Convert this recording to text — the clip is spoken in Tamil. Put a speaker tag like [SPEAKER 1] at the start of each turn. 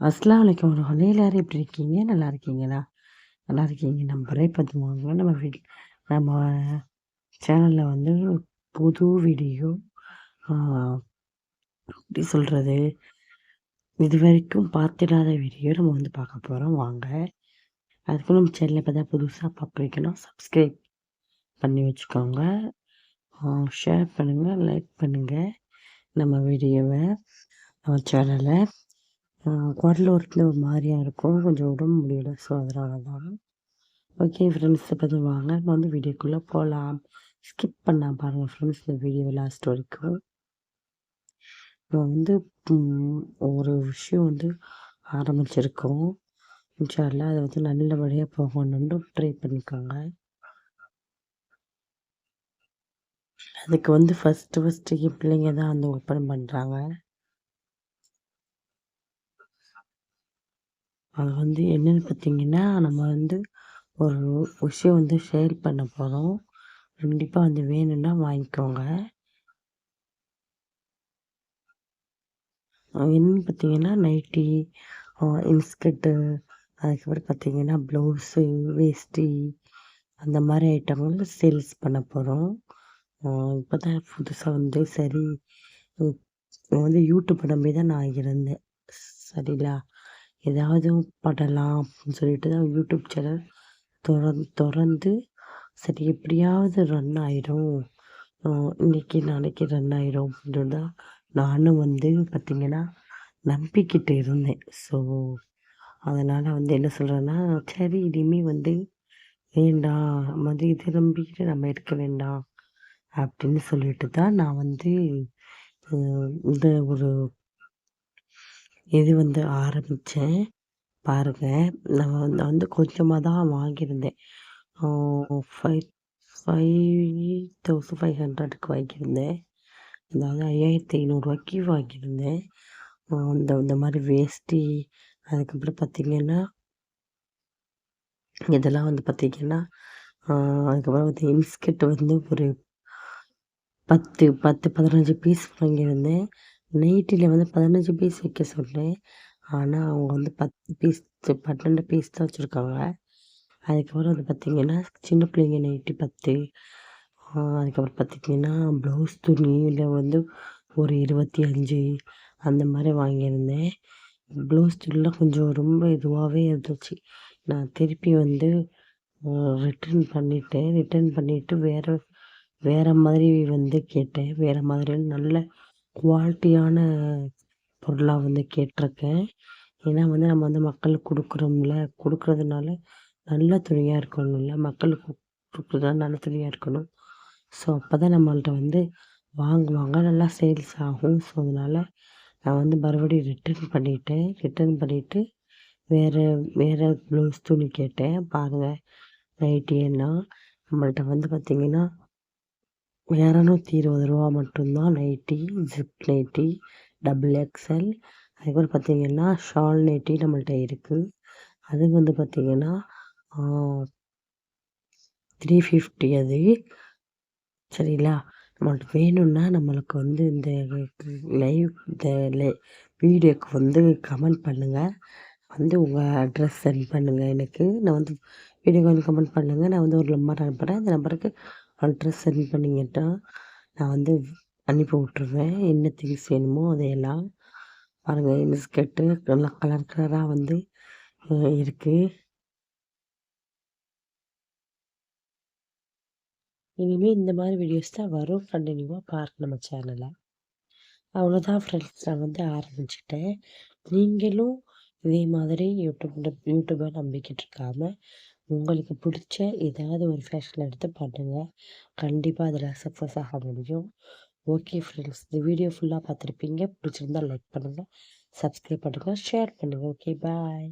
[SPEAKER 1] அஸ்ஸலாமு அலைக்கும் வரஹ்மத்துல்லாஹி. எல்லாரும் எப்படி இருக்கீங்க? நல்லா இருக்கீங்களா? நல்லா இருக்கீங்க நம்புறேன். பார்த்துக்கோங்க நம்ம சேனல்ல வந்து புது வீடியோ ஆ எப்படி சொல்றது? இதுவரைக்கும் பார்த்திராத வீடியோ நம்ம வந்து பார்க்க போறோம் வாங்க. அதுக்கு நம்ம சேனல இப்ப தான் புதுசா பார்க்குறீங்கன்னா, சப்ஸ்கிரைப் பண்ணி வச்சுக்கோங்க. ஷேர் பண்ணுங்க, லைக் பண்ணுங்க நம்ம வீடியோவ, நம்ம சேனல. குரல் ஒரு மாரியா இருக்கும். கொஞ்சம் உடம்பு முடியல. ஸோ அதனால தான். ஓகே ஃப்ரெண்ட்ஸ், இப்போ வாங்க நம்ம வந்து வீடியோக்குள்ளே போகலாம். ஸ்கிப் பண்ணாம பாருங்கள் ஃப்ரெண்ட்ஸ் இந்த வீடியோ லாஸ்ட் வரைக்கும். நம்ம வந்து ஒரு விஷயம் வந்து ஆரம்பிச்சிருக்கோம். இன்ஷா அல்லாஹ் அது வந்து நல்லபடியாக போகணுன்னு ட்ரை பண்ணிக்கோங்க. அதுக்கு வந்து ஃபஸ்ட்டு என் பிள்ளைங்க தான் வந்து ஓப்பன் பண்ணுறாங்க. அது வந்து என்னென்னு பார்த்தீங்கன்னா, நம்ம வந்து ஒரு விஷயம் வந்து ஷேர் பண்ண போகிறோம். கண்டிப்பாக வந்து வேணும்னா வாங்கிக்கோங்க. என்னன்னு பார்த்தீங்கன்னா, நைட்டி, இன்ஸ்கர்ட்டு, அதுக்கப்புறம் பார்த்தீங்கன்னா ப்ளவுஸு, வேஷ்டி அந்த மாரி ஐட்டம் வந்து சேல்ஸ் பண்ண போகிறோம். இப்போ தான் புதுசா வந்து சரி ம் வந்து யூடியூப் நம்பி தான் நான் இருந்தேன். சரிங்களா? ஏதாவது பண்ணலாம் அப்படின்னு சொல்லிட்டு தான் யூடியூப் சேனல் தொறந்து சரி எப்படியாவது ரன் ஆயிடும். இன்னைக்கு நாளைக்கு ரன் ஆயிடும் அப்படின்னு தான் நானும் வந்து பார்த்தீங்கன்னா நம்பிக்கிட்டு இருந்தேன். ஸோ அதனால வந்து என்ன சொல்றேன்னா, சரி இனிமே வந்து வேண்டாம். நம்ம வந்து இத நம்பிக்கிட்டு நம்ம இருக்க வேண்டாம். அப்படின்னு சொல்லிட்டு தான் நான் வந்து இந்த ஒரு இது வந்து ஆரம்பிச்சேன். பாருங்க, நான் வந்து கொஞ்சமா தான் வாங்கியிருந்தேன். ஆ 5500க்கு வாங்கியிருந்தேன். அதாவது ரூ. 5500க்கு வாங்கியிருந்தேன். இந்த இந்த மாரி வேஷ்டி, அதுக்கப்புறம் பார்த்தீங்கன்னா, இதெல்லாம் வந்து பார்த்தீங்கன்னா, அதுக்கப்புறம் வந்து இன்ஸ்கர்ட் வந்து ஒரு 15 பீஸ் வாங்கியிருந்தேன். நைட்டில வந்து 15 பீஸ் வைக்க சொன்னேன். ஆனா, அவங்க வந்து 10 பீஸ் 12 பீஸ் தான் வச்சுருக்காங்க. அதுக்கப்புறம் வந்து பார்த்தீங்கன்னா, சின்ன பிள்ளைங்க நைட்டி 10, அதுக்கப்புறம் பார்த்தீங்கன்னா, ப்ளவுஸ் துணியில வந்து ஒரு 25 அந்த மாரி வாங்கியிருந்தேன். ப்ளவுஸ் துணிலாம் கொஞ்சம் ரொம்ப இதுவாவே இருந்துச்சு. நான் திருப்பி வந்து அ ரிட்டர்ன் பண்ணிட்டு வேற மாதிரி வந்து கேட்டேன். வேற மாதிரியான நல்ல குவாலிட்டியான பொருளா வந்து கேட்டிருக்கேன். ஏன்னா வந்து நம்ம வந்து மக்களுக்கு குடுக்குறோம்ல, குடுக்குறதுனால நல்ல துணியா இருக்கணும்ல. மக்களுக்கு குடுக்குறதா நல்ல துணியா இருக்கணும். ஸோ அப்பதான் நம்மள்ட்ட வந்து வாங்குவாங்க. நல்லா சேல்ஸ் ஆகும். ஸோ அதனால நான் வந்து மறுபடியும் ரிட்டர்ன் பண்ணிட்டு வேற வேற ப்ளவுஸ் துணி கேட்டேன். பாருங்க நைட்டி எல்லாம் நம்மள்ட்ட வந்து பார்த்தீங்கன்னா ரூ. 220 மட்டும் தான் nighty, zip nighty, double XL. அதுக்கப்புறம் பார்த்தீங்கன்னா, ஷால் நைட்டி நம்மள்ட்ட இருக்கு. அது வந்து பார்த்தீங்கன்னா, ஆ 350 அது. சரிங்களா? நம்மள்ட்ட வேணும்னா நம்மளுக்கு வந்து இந்த லைவ் இந்த வீடியோக்கு வந்து கமெண்ட் பண்ணுங்க. வந்து உங்க அட்ரஸ் சென்ட் பண்ணுங்க எனக்கு. நான் வந்து வீடியோக்கு வந்து கமெண்ட் பண்ணுங்க. நான் வந்து ஒரு நம்பர் அனுப்புறேன். அந்த நம்பருக்கு அட்ரஸ் சென்ட் பண்ணீங்கன்னா, நான் வந்து அனுப்பி விட்டுருவேன். என்ன திங்ஸ் வேணுமோ அதையெல்லாம். பாருங்க பிஸ்கட்டு நல்லா கலர் கலரா வந்து இருக்கு. இனிமே இந்த மாரி வீடியோஸ் தான் வரும். கன்டினியூவா பாருங்க நம்ம சேனல. அவ்வளோதான் ஃப்ரெண்ட்ஸ், நான் வந்து ஆரம்பிச்சுட்டேன். நீங்களும் இதே மாதிரி யூடியூப நம்பிக்கிட்டு இருக்காம, உங்களுக்கு பிடிச்ச ஏதாவது ஒரு ஃபேஷன் எடுத்து பண்ணுங்க. கண்டிப்பா அதில சக்ஸஸ் ஆக முடியும். ஓகே ஃப்ரெண்ட்ஸ், இந்த வீடியோ ஃபுல்லா பார்த்துருப்பீங்க. பிடிச்சிருந்தா லைக் பண்ணுங்க, சப்ஸ்கிரைப் பண்ணுங்க, ஷேர் பண்ணுங்க. Okay bye.